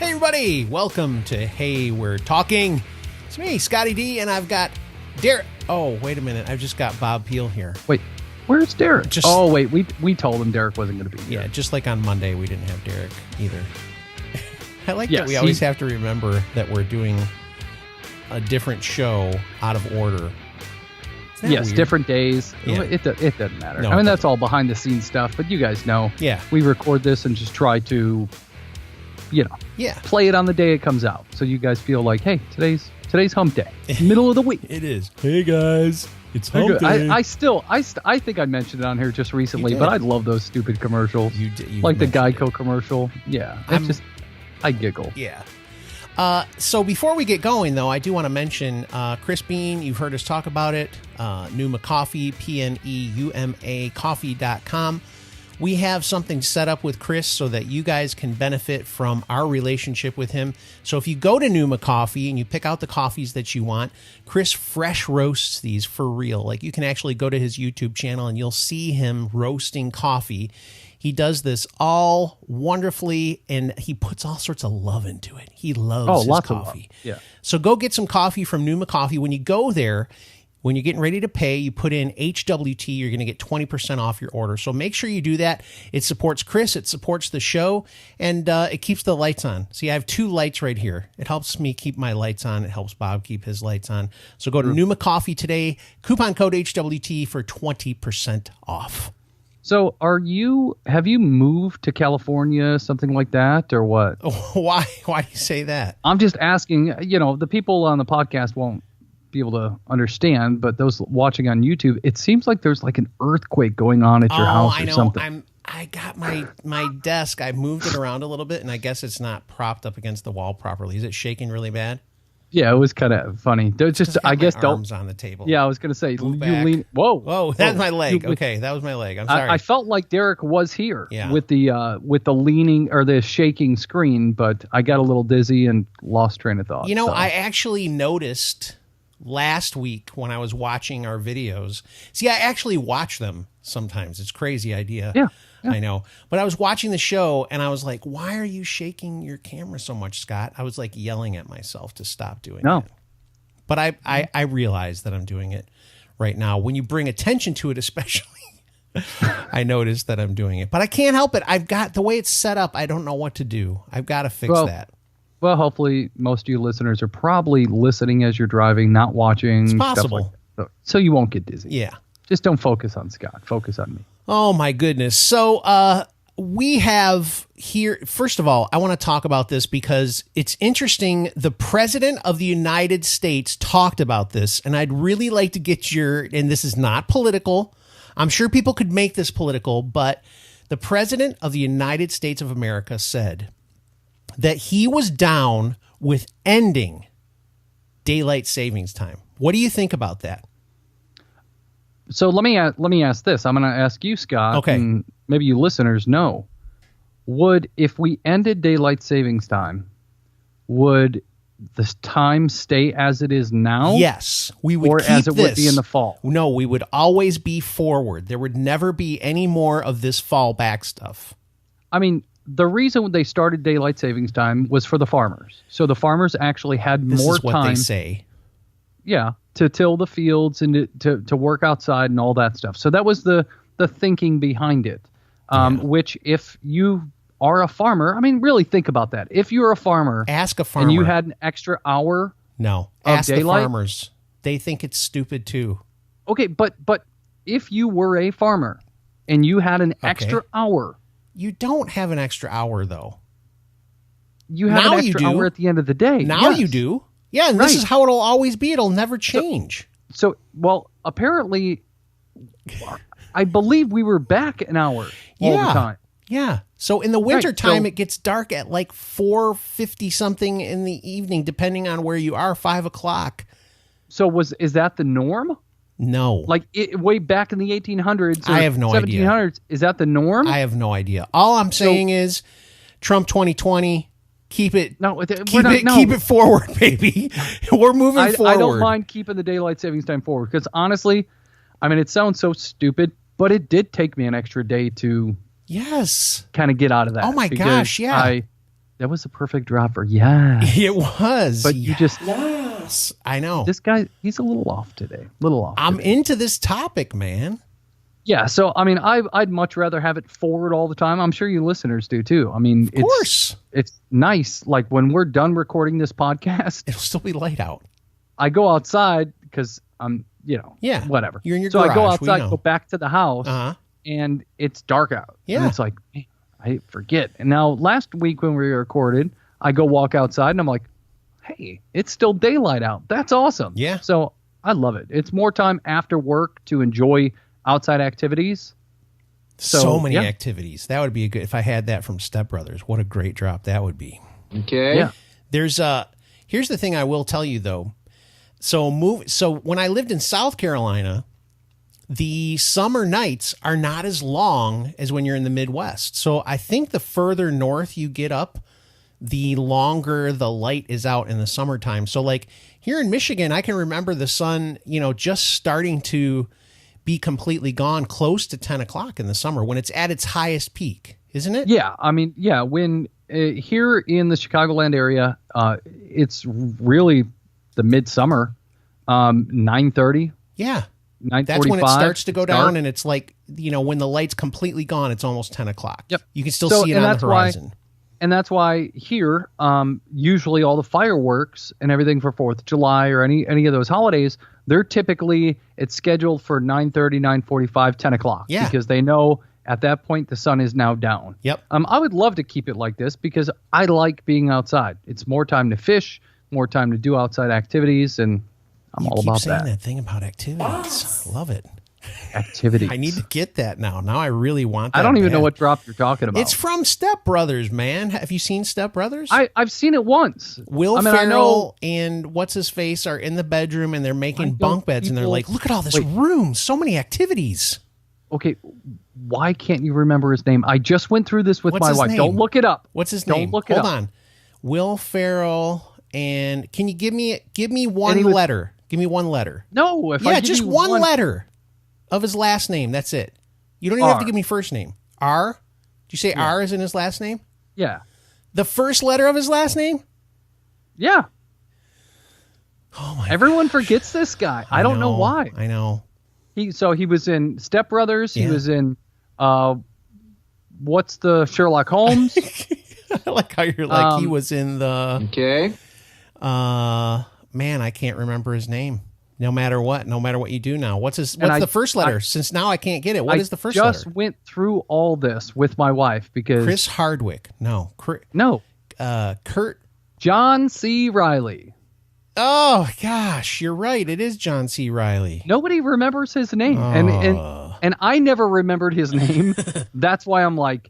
Hey everybody, welcome to Hey We're Talking. It's me, Scotty D, and I've got Derek. Oh, wait a minute. I've just got Bob Peel here. Wait, where's Derek? We told him Derek wasn't going to be here. Yeah, just like on Monday, we didn't have Derek either. I like that we always have to remember that we're doing a different show out of order. Yes, weird? Different days. Yeah. It doesn't matter. No, I mean, that's all behind the scenes stuff, but you guys know. Yeah. We record this and just try to, play it on the day it comes out. So you guys feel like, hey, today's hump day. Middle of the week. It is. Hey guys, it's hump day. I think I mentioned it on here just recently, but I love those stupid commercials. You like the Geico commercial. Yeah. I giggle. Yeah. So before we get going, though, I do want to mention Chris Bean. You've heard us talk about it. Pneuma Coffee, PNEUMA coffee.com. We have something set up with Chris so that you guys can benefit from our relationship with him. So if you go to Pneuma Coffee and you pick out the coffees that you want, Chris fresh roasts these for real. Like, you can actually go to his YouTube channel and you'll see him roasting coffee. He does this all wonderfully, and he puts all sorts of love into it. He loves his coffee. Yeah. So go get some coffee from Pneuma Coffee. When you go there, when you're getting ready to pay, you put in HWT. You're going to get 20% off your order. So make sure you do that. It supports Chris. It supports the show, and it keeps the lights on. See, I have two lights right here. It helps me keep my lights on. It helps Bob keep his lights on. So go to Pneuma Coffee today. Coupon code HWT for 20% off. So have you moved to California, something like that, or what? Why do you say that? I'm just asking, the people on the podcast won't be able to understand, but those watching on YouTube, it seems like there's like an earthquake going on at your house or something. I got my desk. I moved it around a little bit, and I guess it's not propped up against the wall properly. Is it shaking really bad? Yeah, it was kind of funny. There's just, I guess, arms on the table. Yeah, I was going to say, Move you back. lean. Whoa, that's my leg. Okay, that was my leg. I'm sorry. I felt like Derek was here with the leaning or the shaking screen, but I got a little dizzy and lost train of thought. I actually noticed last week when I was watching our videos. See, I actually watch them sometimes. It's a crazy idea. Yeah. I know. But I was watching the show and I was like, why are you shaking your camera so much, Scott? I was like yelling at myself to stop doing it. But I realize that I'm doing it right now. When you bring attention to it, especially, I notice that I'm doing it. But I can't help it. I've got the way it's set up. I don't know what to do. I've got to fix that. Well, hopefully most of you listeners are probably listening as you're driving, not watching. It's possible. Stuff like that. So you won't get dizzy. Yeah. Just don't focus on Scott. Focus on me. Oh, my goodness. So we have here, first of all, I want to talk about this because it's interesting. The President of the United States talked about this, and I'd really like to get and this is not political. I'm sure people could make this political, but the President of the United States of America said that he was down with ending daylight savings time. What do you think about that? So let me ask this. I'm going to ask you, Scott. Okay. And maybe you listeners know. If we ended daylight savings time, would the time stay as it is now? Yes, we would. Or keep as it this. would be in the fall? No, we would always be forward. There would never be any more of this fallback stuff. I mean, the reason they started daylight savings time was for the farmers. So the farmers actually had more time. This is what they say. Yeah, to till the fields and to work outside and all that stuff. So that was the thinking behind it. Which, if you are a farmer, I mean, really think about that. If you're a farmer, ask a farmer, and you had an extra hour. No, of ask daylight, the farmers. They think it's stupid too. Okay, but if you were a farmer and you had an extra hour, you don't have an extra hour though. You have an extra hour at the end of the day. Now you do. Yeah, and this is how it'll always be. It'll never change. So apparently, I believe we were back an hour all the time. Yeah. So in the winter time, it gets dark at like 4:50 something in the evening, depending on where you are, 5 o'clock. So is that the norm? No. Like way back in the 1800s or I have no 1700s, idea. Is that the norm? I have no idea. All I'm saying is Trump 2020. Keep it forward, baby. We're moving forward. I don't mind keeping the daylight savings time forward because honestly, I mean, it sounds so stupid, but it did take me an extra day to kind of get out of that. Oh my gosh, yeah. That was a perfect drop for It was. But you just yes. I know. This guy, he's a little off today. I'm into this topic, man. Yeah, so I mean, I'd much rather have it forward all the time. I'm sure you listeners do too. I mean, of course, it's nice. Like when we're done recording this podcast, it'll still be light out. I go outside because I'm, whatever. You're in your garage. So I go outside, go back to the house, and it's dark out. Yeah, and it's like, man, I forget. And now last week when we recorded, I go walk outside and I'm like, hey, it's still daylight out. That's awesome. Yeah. So I love it. It's more time after work to enjoy outside activities. So many activities. That would be a good, if I had that from Step Brothers, what a great drop that would be. Okay. Yeah. Here's the thing I will tell you though. So when I lived in South Carolina, the summer nights are not as long as when you're in the Midwest. So I think the further north you get up, the longer the light is out in the summertime. So like here in Michigan, I can remember the sun, just starting to be completely gone close to 10 o'clock in the summer when it's at its highest peak, isn't it? Yeah. I mean, yeah, when here in the Chicagoland area, it's really the midsummer, 9:30. Yeah. 9:45. That's when it starts to go down, and it's like, when the light's completely gone, it's almost 10 o'clock. Yep. You can still see it on the horizon. And that's why here, usually all the fireworks and everything for 4th of July or any of those holidays, they're typically, it's scheduled for 9:30, 9:45, 10 o'clock. Yeah. Because they know at that point the sun is now down. Yep. I would love to keep it like this because I like being outside. It's more time to fish, more time to do outside activities, and I'm all about that. You keep saying that thing about activities. I love it. Activities. I need to get that now. Now I really want that. I don't even know what drop you're talking about. It's from Step Brothers, man. Have you seen Step Brothers? I've seen it once. Will Ferrell and what's his face are in the bedroom and they're making bunk beds and they're like, look at all this room, so many activities. Okay, why can't you remember his name? I just went through this with my wife. Don't look it up. What's his name? Don't look it up. Hold on. Will Ferrell, and can you give me one letter? Give me one letter. No, just one letter of his last name. That's it. You don't even have to give me first name. R? Did you say R is in his last name? Yeah. The first letter of his last name? Yeah. Oh my! Everyone forgets this guy. I don't know why. I know. He was in Step Brothers. He was in what's the Sherlock Holmes? I like how you're like he was in the Okay. Man, I can't remember his name. No matter what you do now. What's the first letter? Since now I can't get it. What is the first letter? I just went through all this with my wife because Chris Hardwick. No. Kurt. John C. Reilly. Oh gosh, you're right. It is John C. Reilly. Nobody remembers his name. And I never remembered his name. That's why I'm like,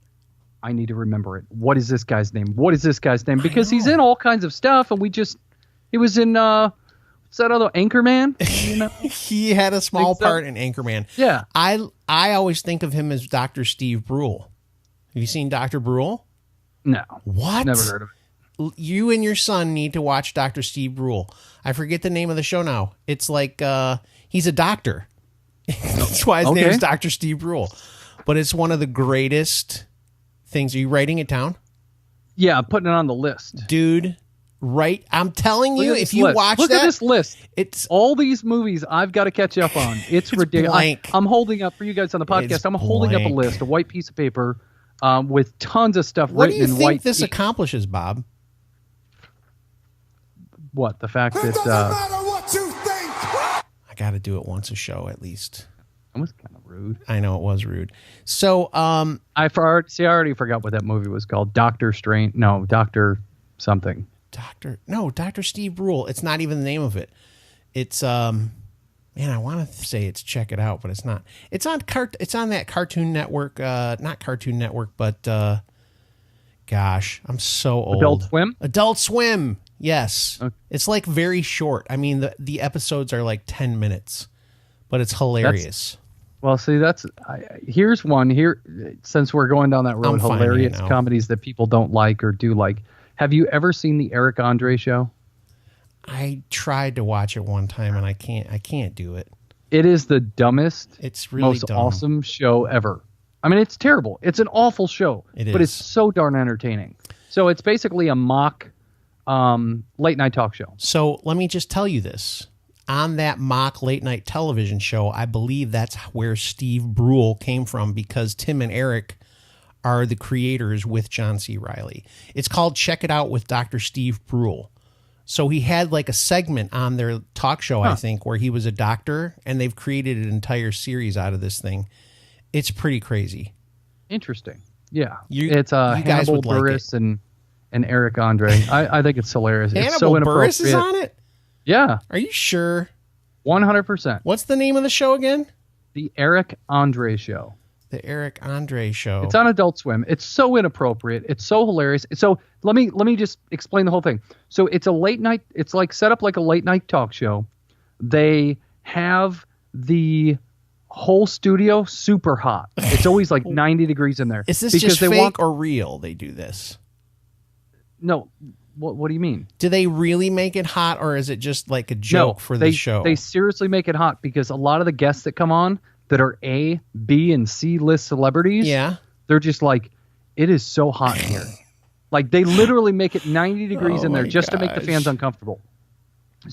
I need to remember it. What is this guy's name? What is this guy's name? Because he's in all kinds of stuff, and he was in what's that other Anchorman? He had a small part in Anchorman. Yeah. I always think of him as Dr. Steve Brule. Have you seen Dr. Brule? No. What? Never heard of it. You and your son need to watch Dr. Steve Brule. I forget the name of the show now. It's like he's a doctor. That's why his name is Dr. Steve Brule. But it's one of the greatest things. Are you writing it down? Yeah, I'm putting it on the list. Dude, right? I'm telling you, if you watch that. Look at this list. It's all these movies I've got to catch up on. It's ridiculous. I'm holding up for you guys on the podcast. I'm holding up a list, a white piece of paper with tons of stuff written in white. What do you think this accomplishes, Bob? What? The fact that... It doesn't matter what you think. I got to do it once a show at least. That was kind of rude. I know it was rude. So, I already forgot what that movie was called. Doctor Strange. No, Doctor something. Dr. Steve Brule. It's not even the name of it. It's man, I want to say it's Check It Out, but it's not. It's on that Cartoon Network. Not Cartoon Network, but gosh, I'm so old. Adult Swim. Adult Swim. Yes. Okay. It's like very short. I mean, the episodes are like 10 minutes, but it's hilarious. Well, see, here's one here. Since we're going down that road, hilarious comedies that people don't like or do like. Have you ever seen the Eric Andre show? I tried to watch it one time and I can't do it. It is the dumbest, it's really most awesome show ever. I mean, it's terrible. It's an awful show, but it's so darn entertaining. So it's basically a mock late night talk show. So let me just tell you this. On that mock late night television show, I believe that's where Steve Brule came from, because Tim and Eric are the creators with John C. Reilly. It's called Check It Out with Dr. Steve Brule. So he had like a segment on their talk show, I think, where he was a doctor, and they've created an entire series out of this thing. It's pretty crazy. Interesting. Yeah. guys It's Hannibal would like Buress and Eric Andre. I think it's hilarious. It's so Hannibal inappropriate. Buress is on it? Yeah. Are you sure? 100%. What's the name of the show again? The Eric Andre Show. The Eric Andre Show. It's on Adult Swim. It's so inappropriate. It's so hilarious. So let me just explain the whole thing. So it's a late night. It's like set up like a late night talk show. They have the whole studio super hot. It's always like 90 degrees in there. Is this just fake or real? They do this. No. What do you mean? Do they really make it hot, or is it just like a joke for the show? They seriously make it hot, because a lot of the guests that come on that are A, B, and C list celebrities, they're just like, it is so hot here. Like, they literally make it 90 degrees in there just to make the fans uncomfortable,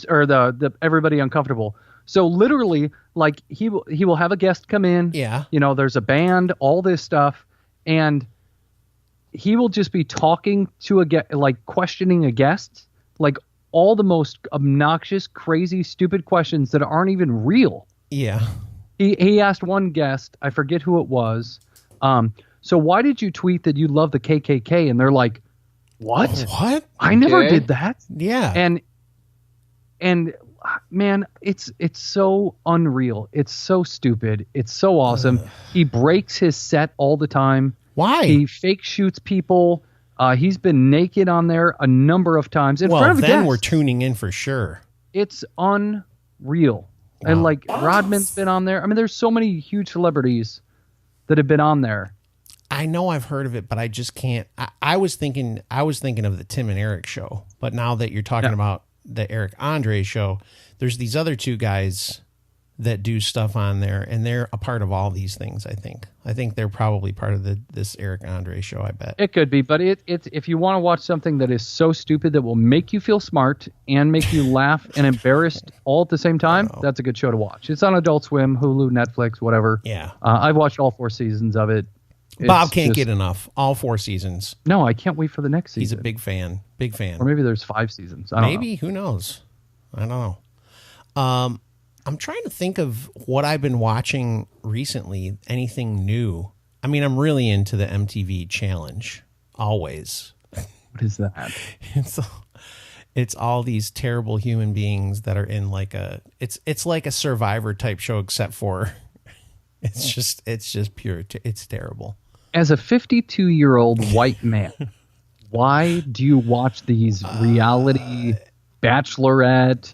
or the everybody uncomfortable. So literally, like, he will have a guest come in. Yeah. You know, there's a band, all this stuff, and he will just be talking to questioning a guest, like all the most obnoxious, crazy, stupid questions that aren't even real. Yeah. He asked one guest, I forget who it was, so why did you tweet that you love the KKK? And they're like, what? What? I never did that. Yeah. And man, it's so unreal. It's so stupid. It's so awesome. He breaks his set all the time. Why? He fake shoots people. He's been naked on there a number of times in front of then guests. we're tuning in for sure. It's unreal. Wow. And like Rodman's been on there. I mean, there's so many huge celebrities that have been on there. I know I've heard of it, but I just can't. I was thinking of the Tim and Eric show, but now that you're talking about the Eric Andre show, there's these other two guys that do stuff on there, and they're a part of all these things. I think they're probably part of this Eric Andre show. I bet it could be, but it's if you want to watch something that is so stupid that will make you feel smart and make you laugh and embarrassed all at the same time, that's a good show to watch. It's on Adult Swim, Hulu, Netflix, whatever. Yeah, I've watched all 4 seasons of it. Bob can't get enough. All 4 seasons. No, I can't wait for the next season. He's a big fan. Big fan. Or maybe there's 5 seasons. I don't know. Who knows? I don't know. I'm trying to think of what I've been watching recently. Anything new? I mean, I'm really into the MTV Challenge. Always. What is that? It's all these terrible human beings that are in like it's like a Survivor type show, except for it's just pure. It's terrible. As a 52-year-old white man, why do you watch these reality Bachelorette,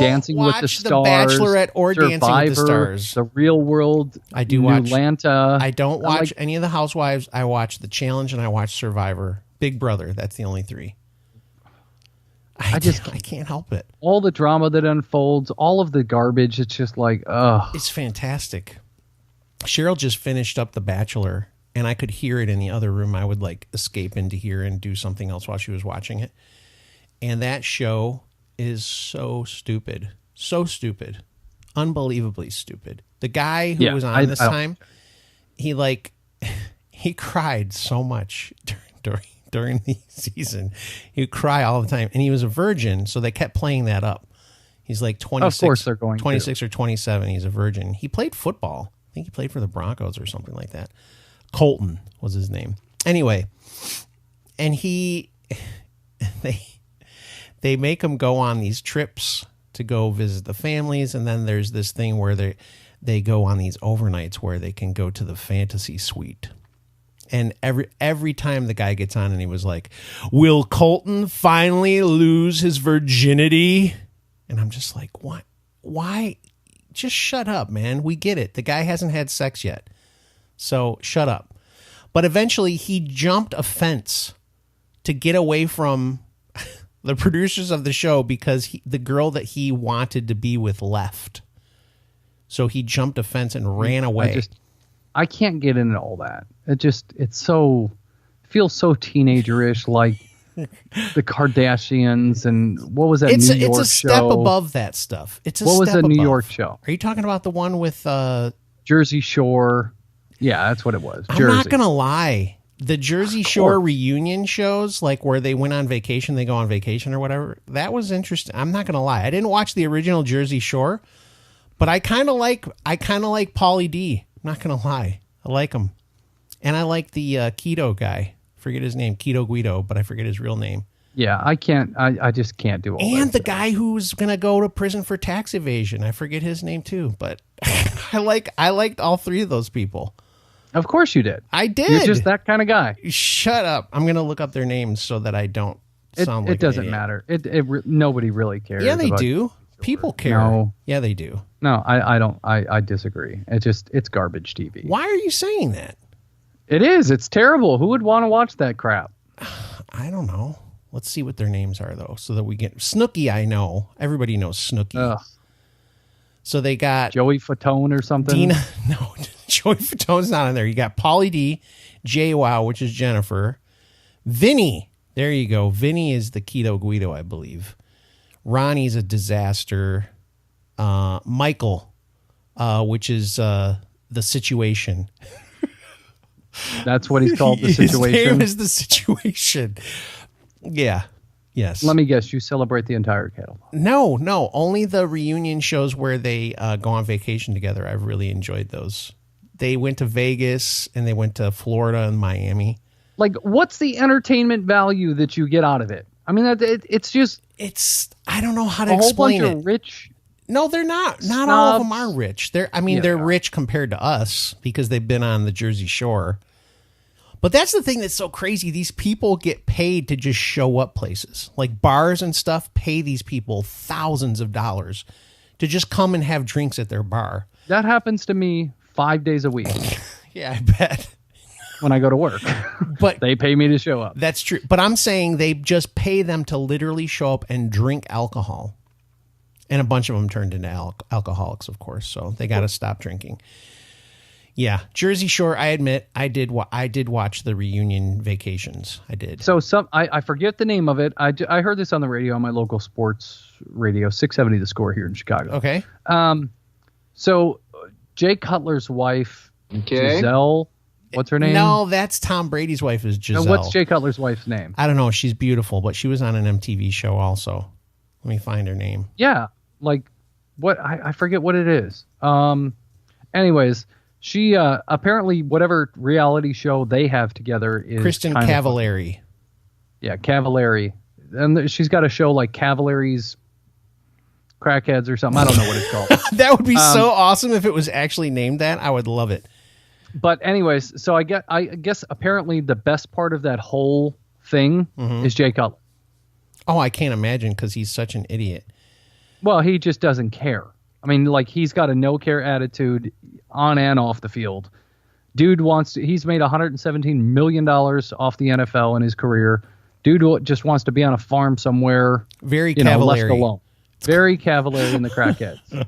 Dancing with the Stars, Bachelorette or Survivor, Dancing with the Stars. The Real World, I do watch Atlanta. I don't watch any of the Housewives. I watch The Challenge and I watch Survivor. Big Brother, that's the only 3. I can't help it. All the drama that unfolds, all of the garbage, it's just like, ugh. It's fantastic. Cheryl just finished up The Bachelor, and I could hear it in the other room. I would like escape into here and do something else while she was watching it. And that show is so stupid. So stupid. Unbelievably stupid. The guy who was on this time, he cried so much during the season. He would cry all the time. And he was a virgin, so they kept playing that up. He's like 26, of course they're going 26 or 27. He's a virgin. He played football. I think he played for the Broncos or something like that. Colton was his name. Anyway, and they make him go on these trips to go visit the families, and then there's this thing where they go on these overnights where they can go to the fantasy suite. And every time the guy gets on and he was like, will Colton finally lose his virginity? And I'm just like, what? Why? Just shut up, man. We get it. The guy hasn't had sex yet. So shut up. But eventually he jumped a fence to get away from the producers of the show because the girl that he wanted to be with left. So he jumped a fence and ran away. I can't get into all that. It's so feels so teenagerish, like the Kardashians and what was that It's New York a step show? above that stuff. It's a What was step the New above. York show? Are you talking about the one with Jersey Shore? Yeah, that's what it was. I'm Jersey. not gonna lie. The Jersey Shore reunion shows, like where they went on vacation, they go on vacation or whatever, that was interesting. I'm not gonna lie. I didn't watch the original Jersey Shore, but I kind of like Pauly D. I'm not gonna lie. I like him. And I like the keto guy. Forget his name, Keto Guido, but I forget his real name. Yeah, I can't. I just can't do all that. And the stuff. guy who's gonna go to prison for tax evasion. I forget his name too, but I liked all three of those people. Of course you did. I did. You're just that kind of guy. Shut up. I'm gonna look up their names so that I don't sound like it doesn't an idiot. matter. Nobody really cares. Yeah, they about do. People care. No. Yeah, they do. No, I don't. I disagree. It's garbage TV. Why are you saying that? It is. It's terrible. Who would want to watch that crap? I don't know. Let's see what their names are, though, so that we get Snooki. I know everybody knows Snooki. Ugh. So they got Joey Fatone or something. Dina. No, Joey Fatone's not in there. You got Pauly D, JWoww, which is Jennifer, Vinny. There you go. Vinny is the Keto Guido, I believe. Ronnie's a disaster. Michael, which is the Situation. That's what he's called. The His Situation. name is the Situation. Yeah. Yes. Let me guess. You celebrate the entire catalog. No. Only the reunion shows where they go on vacation together. I've really enjoyed those. They went to Vegas and they went to Florida and Miami. Like, what's the entertainment value that you get out of it? I mean, it's just I don't know how to a whole explain bunch it. of rich. No, they're not. Not all of them snobs. are rich. They're they are. rich compared to us because they've been on the Jersey Shore. But that's the thing that's so crazy. These people get paid to just show up places. Like bars and stuff pay these people thousands of dollars to just come and have drinks at their bar. That happens to me 5 days a week Yeah, I bet. when I go to work. But They pay me to show up. that's true. But I'm saying they just pay them to literally show up and drink alcohol. And a bunch of them turned into alcoholics, of course. So they got to stop drinking. Yeah, Jersey Shore. I admit, I did watch the reunion vacations. I did. So I forget the name of it. I heard this on the radio, on my local sports radio, 670 The Score here in Chicago. Okay. So Jay Cutler's wife, Giselle, what's her name? No, that's Tom Brady's wife is Giselle. No, what's Jay Cutler's wife's name? I don't know. She's beautiful, but she was on an MTV show also. Let me find her name. Yeah, like what? I forget what it is. Anyways, she apparently whatever reality show they have together is Kristen kind of- Cavallari. Yeah, Cavallari, and she's got a show like Cavallari's Crackheads or something. I don't know what it's called. That would be so awesome if it was actually named that. I would love it. But anyways, so I guess apparently the best part of that whole thing is Jay Cutler. Oh, I can't imagine because he's such an idiot. Well, he just doesn't care. I mean, like, he's got a no-care attitude on and off the field. Dude he's made $117 million off the NFL in his career. Dude just wants to be on a farm somewhere, Very left Cavallari. alone. Very Cavallari in the Crackheads.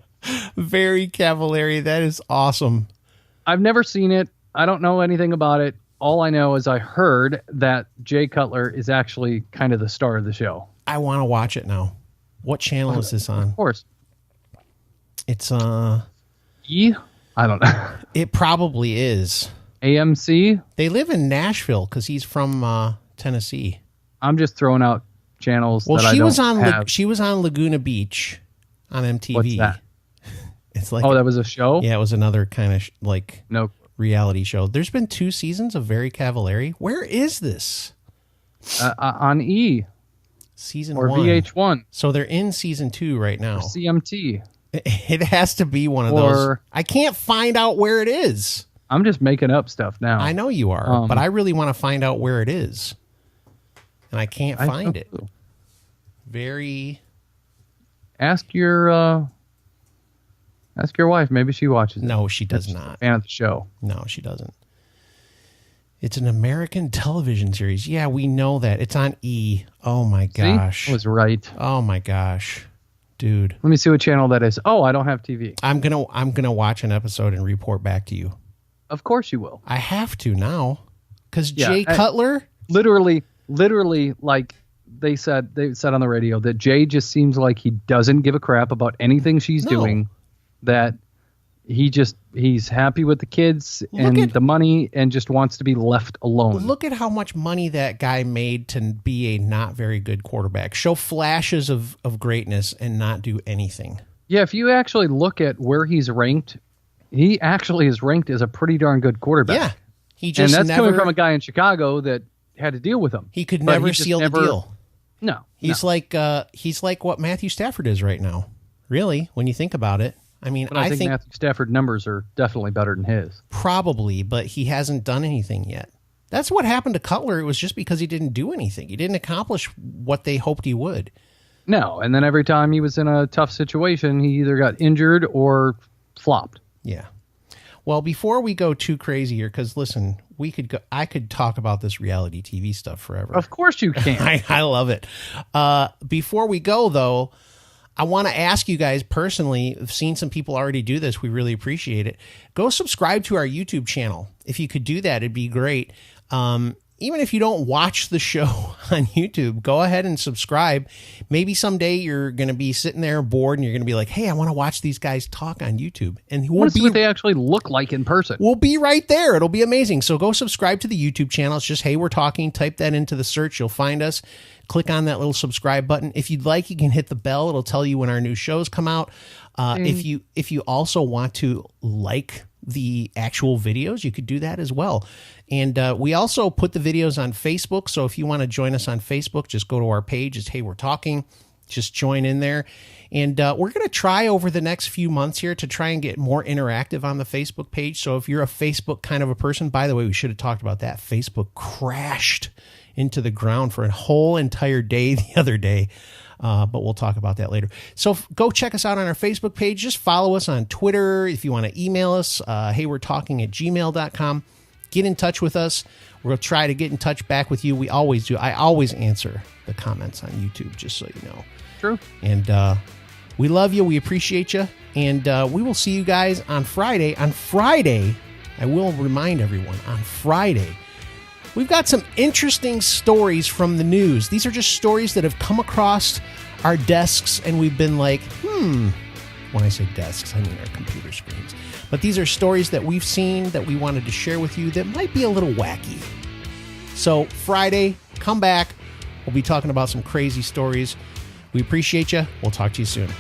Very Cavallari. That is awesome. I've never seen it. I don't know anything about it. All I know is I heard that Jay Cutler is actually kind of the star of the show. I want to watch it now. What channel is this on? Of course. It's I don't know. it probably is. AMC? They live in Nashville because he's from Tennessee. I'm just throwing out channels Well, that I she don't was on have. she was on Laguna Beach on MTV. What's that? It's like Oh, that was a show? yeah, it was another kind of No. reality show. There's been 2 seasons of Very Cavallari. Where is this? On E Season or 1. VH1 So they're in season 2 right now. or CMT. It has to be one of those. Or- I can't find out where it is. I'm just making up stuff now. I know you are, but I really want to find out where it is. And I can't find it. Very. Ask your wife. Maybe she watches it. No, she does not. Fan of the show. No, she doesn't. It's an American television series. Yeah, we know that. It's on E. Oh my gosh. See? I was right. Oh my gosh. Dude. Let me see what channel that is. Oh, I don't have TV. I'm gonna watch an episode and report back to you. Of course you will. I have to now. Because Yeah, Jay Cutler, literally, like they said on the radio that Jay just seems like he doesn't give a crap about anything she's doing. That he's happy with the kids and the money and just wants to be left alone. Look at how much money that guy made to be a not very good quarterback. Show flashes of greatness and not do anything. Yeah, if you actually look at where he's ranked, he actually is ranked as a pretty darn good quarterback. Yeah. And that's coming from a guy in Chicago that had to deal with him. He could never seal the deal. No. He's like what Matthew Stafford is right now. Really, when you think about it. I mean, but I think Matthew Stafford numbers are definitely better than his. Probably, but he hasn't done anything yet. That's what happened to Cutler. It was just because he didn't do anything. He didn't accomplish what they hoped he would. No, and then every time he was in a tough situation, he either got injured or flopped. Yeah. Well, before we go too crazy here, because listen, I could talk about this reality TV stuff forever. Of course you can. I love it. Before we go, though, I want to ask you guys personally, I've seen some people already do this. We really appreciate it. Go subscribe to our YouTube channel. If you could do that, it'd be great. Even if you don't watch the show on YouTube, go ahead and subscribe. Maybe someday you're going to be sitting there bored and you're going to be like, hey, I want to watch these guys talk on YouTube. And we'll see what they actually look like in person. We'll be right there. It'll be amazing. So go subscribe to the YouTube channel. It's just, hey, we're talking. Type that into the search. You'll find us. Click on that little subscribe button. If you'd like, you can hit the bell. It'll tell you when our new shows come out. If you also want to like the actual videos, you could do that as well. And we also put the videos on Facebook. So if you want to join us on Facebook, just go to our page. It's Hey, We're Talking. Just join in there. And we're going to try over the next few months here to try and get more interactive on the Facebook page. So if you're a Facebook kind of a person, by the way, we should have talked about that. Facebook crashed into the ground for a whole entire day the other day. But we'll talk about that later. So go check us out on our Facebook page. Just follow us on Twitter. If you want to email us, heywe'retalking@gmail.com. Get in touch with us. We're going to try to get in touch back with you. We always do. I always answer the comments on YouTube, just so you know. True. And we love you. We appreciate you. And we will see you guys on Friday. On Friday, I will remind everyone, on Friday, we've got some interesting stories from the news. These are just stories that have come across our desks, and we've been like, When I say desks, I mean our computer screens. But these are stories that we've seen that we wanted to share with you that might be a little wacky. So Friday, come back. We'll be talking about some crazy stories. We appreciate you. We'll talk to you soon.